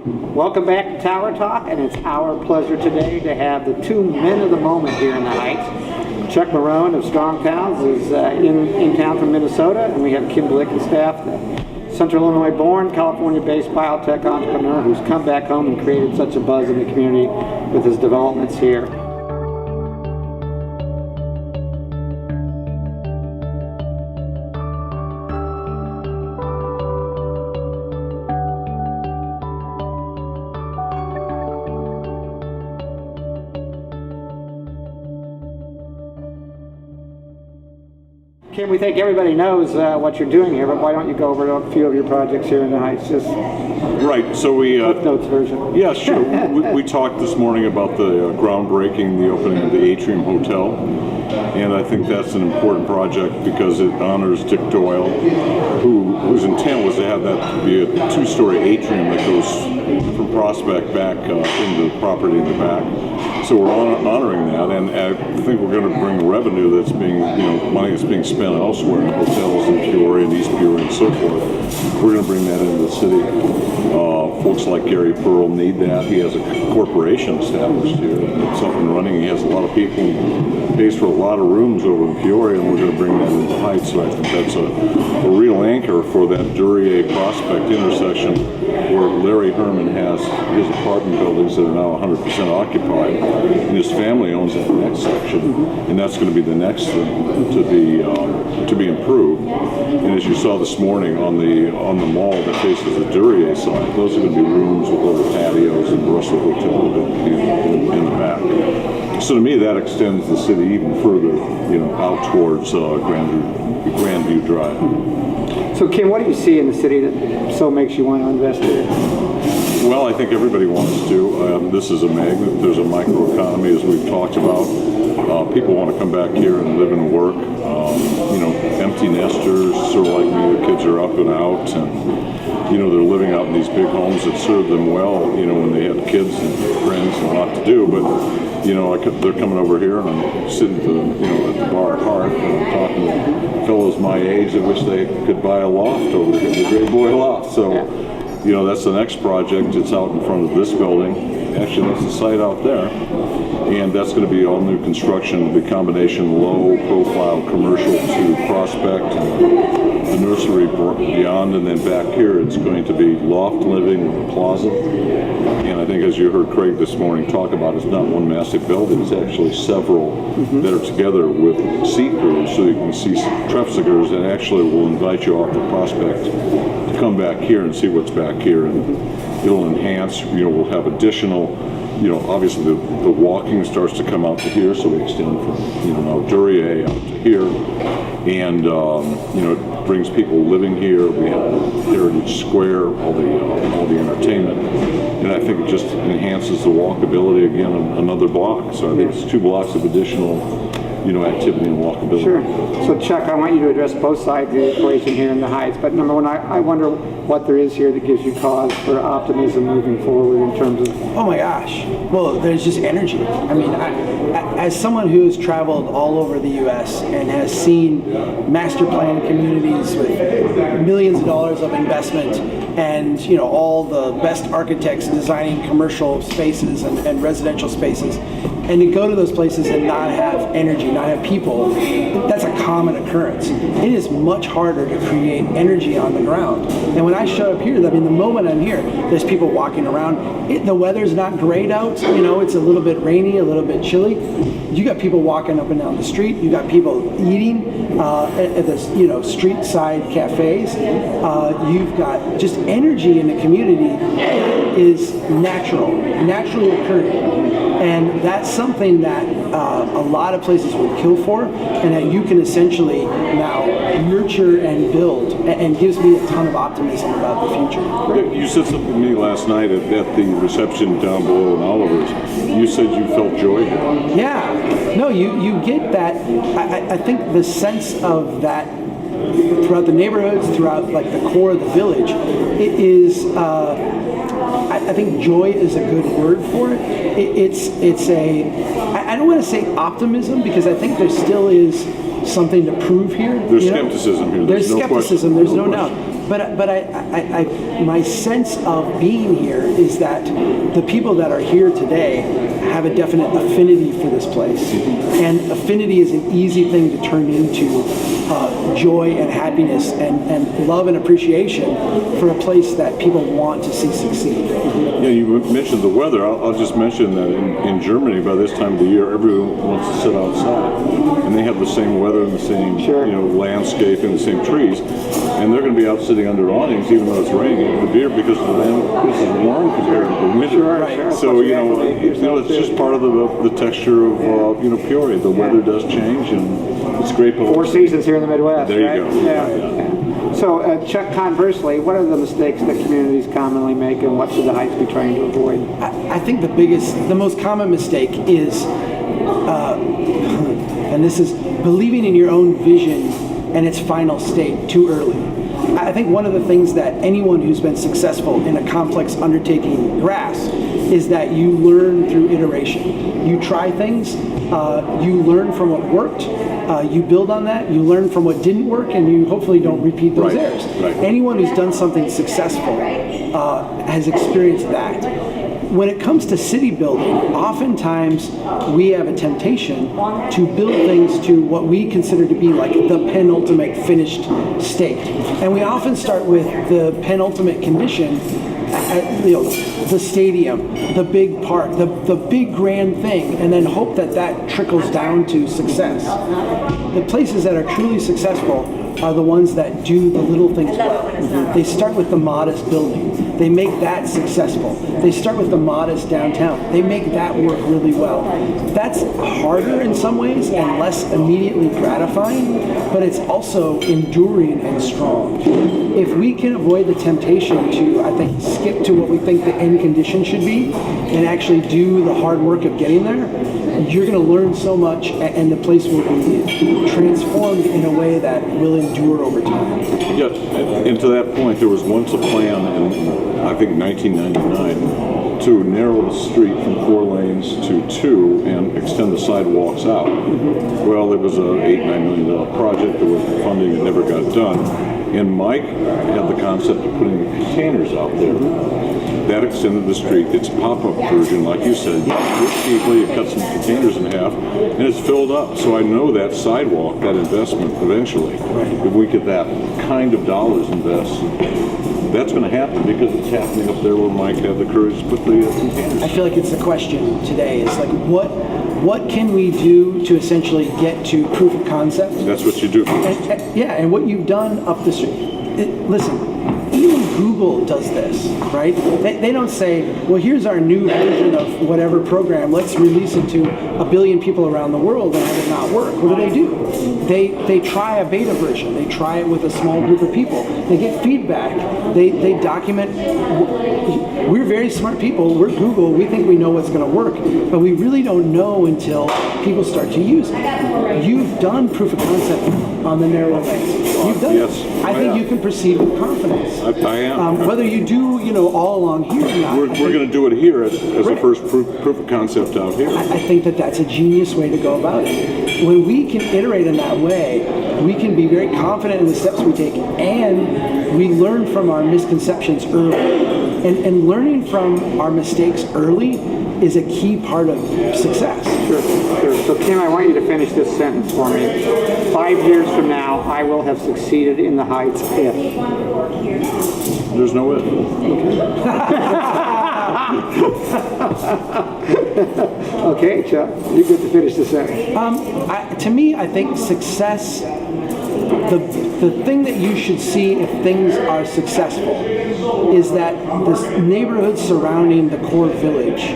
Welcome back to Tower Talk, and it's our pleasure today to have the two men of the moment here in the Heights. Chuck Marohn of Strong Towns is in town from Minnesota, and we have Kim Blickenstaff, the Central Illinois-born, California-based biotech entrepreneur who's come back home and created such a buzz in the community with his developments here. Kim, we think everybody knows what you're doing here, but why don't you go over a few of your projects here in the Heights? Just right. So we Cliff Notes version. Yeah, sure. we talked this morning about the groundbreaking, the opening of the Atrium Hotel, and I think that's an important project because it honors Dick Doyle, whose intent was to have that to be a two-story atrium that goes from Prospect back into the property in the back. So we're honoring that, and I think we're going to bring revenue that's being, money that's being spent elsewhere in hotels in Peoria and East Peoria and so forth. We're going to bring that into the city. Folks like Gary Pearl need that. He has a corporation established here. It's up and running. He has a lot of people. He pays for a lot of rooms over in Peoria, and we're going to bring that into the Heights. So I think that's a real anchor for that Duryea Prospect intersection where Larry Herman has his apartment buildings that are now 100% occupied, and his family owns that next section, and that's going to be the next thing to be improved. And as you saw this morning on the mall that faces the Duryea side, those are going to be rooms with little patios and the Russell Hotel in the back. So to me, that extends the city even further, out towards Grandview Drive. So, Kim, what do you see in the city that so makes you want to invest here? Well, I think everybody wants to. This is a magnet. There's a microeconomy, as we've talked about. People want to come back here and live and work. Empty nesters, sort of like me, their kids are up and out, and they're living out in these big homes that serve them well. When they have kids and friends and a lot to do, but they're coming over here, and I'm sitting at the bar at Hart, and I'm talking to fellows my age that wish they could buy a loft over here, the Great Boy Loft. So, that's the next project. It's out in front of this building. Actually, that's the site out there, and that's going to be all new construction, the combination low-profile commercial to Prospect, and the nursery beyond, and then back here it's going to be loft living with a plaza. And I think, as you heard Craig this morning talk about, it's not one massive building, it's actually several that are together with see-throughs, so you can see traffickers, and actually will invite you off the Prospect to come back here and see what's back here, and it'll enhance, we'll have additional, obviously the walking starts to come out to here, so we extend from, now Duryea out to here, and, it brings people living here. We have Heritage Square, all the entertainment, and I think it just enhances the walkability again, another block. So I think it's 2 blocks of additional, activity and walkability. Sure. So, Chuck, I want you to address both sides of the equation here in the Heights, but number one, I wonder what there is here that gives you cause for optimism moving forward in terms of... Oh my gosh. Well, there's just energy. I mean, as someone who has traveled all over the U.S. and has seen master plan communities with millions of dollars of investment and, all the best architects designing commercial spaces and residential spaces, and to go to those places and not have energy, not have people, that's a common occurrence. It is much harder to create energy on the ground. And when I show up here, the moment I'm here, there's people walking around. The weather's not great out, it's a little bit rainy, a little bit chilly. You got people walking up and down the street. You got people eating at the street side cafes. You've got just energy in the community is naturally occurring. And that's something that a lot of places would kill for, and that you can essentially now nurture and build, and gives me a ton of optimism about the future. You said something to me last night at the reception down below in Oliver's. You said you felt joy here. Yeah. No, you get that. I think the sense of that throughout the neighborhoods, throughout like the core of the village, it is... I think joy is a good word for it. It's I don't want to say optimism, because I think there still is something to prove here. There's skepticism here. There's skepticism. There's no doubt. My sense of being here is that the people that are here today have a definite affinity for this place, and affinity is an easy thing to turn into joy and happiness and love and appreciation for a place that people want to see succeed. Yeah, you mentioned the weather. I'll just mention that in Germany, by this time of the year, everyone wants to sit outside, and they have the same weather and the same landscape and the same trees, and they're going to be out sitting under awnings even though it's raining because the land is warm compared to the winter. Right. So it's just part of the texture of Peoria. The weather does change, and it's great. 4 seasons here in the Midwest. There you right? go. Yeah. So, Chuck, conversely, what are the mistakes that communities commonly make, and what should the Heights be trying to avoid? I think the most common mistake is, and this is believing in your own vision and its final state too early. I think one of the things that anyone who's been successful in a complex undertaking grasps is that you learn through iteration. You try things, you learn from what worked, you build on that, you learn from what didn't work, and you hopefully don't repeat those errors. Right. Anyone who's done something successful has experienced that. When it comes to city building, oftentimes we have a temptation to build things to what we consider to be like the penultimate finished state. And we often start with the penultimate condition, the stadium, the big park, the big grand thing, and then hope that trickles down to success. The places that are truly successful are the ones that do the little things well. They start with the modest building. They make that successful. They start with the modest downtown. They make that work really well. That's harder in some ways and less immediately gratifying, but it's also enduring and strong. If we can avoid the temptation to, I think, skip to what we think the end condition should be and actually do the hard work of getting there, you're going to learn so much, and the place will be transformed in a way that will endure over time. Yeah, and to that point, there was once a plan in, I think, 1999 to narrow the street from 4 lanes to 2 and extend the sidewalks out. Well, it was a $8-9 million project. There was funding that never got done. And Mike had the concept of putting containers out there. That extended the street. It's a pop-up version, like you said. Cheaply, you cut some containers in half, and it's filled up. So I know that sidewalk, that investment, eventually, if we get that kind of dollars invested, that's going to happen because it's happening up there where Mike had the courage to put the containers. I feel like it's the question today. It's like, what can we do to essentially get to proof of concept? That's what you do. And what you've done up the street. Listen, even Google does this, right? They don't say, well, here's our new version of whatever program. Let's release it to 1 billion people around the world and have it not work. What do? They try a beta version. They try it with a small group of people. They get feedback. They document. We're very smart people. We're Google. We think we know what's going to work, but we really don't know until people start to use it. You've done proof of concept on the narrow lanes. You've done it. I think you can proceed with confidence. I am. Whether you do, all along here or not. We're going to do it here as a first proof of concept out here. I think that's a genius way to go about it. When we can iterate in that way, we can be very confident in the steps we take, and we learn from our misconceptions early. And learning from our mistakes early is a key part of success. Sure. So, Kim, I want you to finish this sentence for me. 5 years from now, I will have succeeded in the Heights if. There's no if. Okay, Chuck, you get to finish the sentence. To me, I think success, the thing that you should see if things are successful is that the neighborhoods surrounding the core village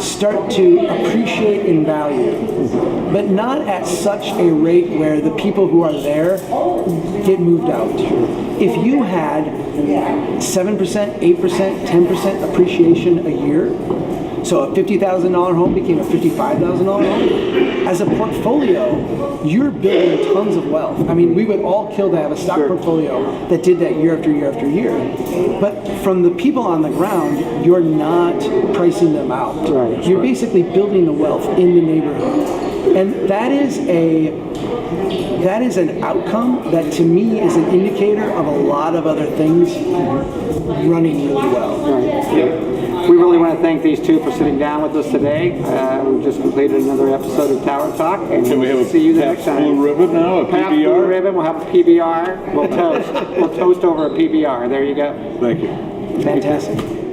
start to appreciate and value, but not at such a rate where the people who are there get moved out. If you had 7%, 8%, 10% appreciation a year, so a $50,000 home became a $55,000 home, as a portfolio, you're building tons of wealth. I mean, we would all kill to have a stock portfolio that did that year after year after year. But from the people on the ground, you're not pricing them out. Right. You're basically building the wealth in the neighborhood. And that is an outcome that to me is an indicator of a lot of other things running really well. Right. We really want to thank these two for sitting down with us today. We've just completed another episode of Tower Talk, and Can we have we'll a see you the next Pabst time. Blue Ribbon now? A Pabst Blue PBR? Ribbon. We'll have a PBR. We'll toast. We'll toast over a PBR. There you go. Thank you. Fantastic.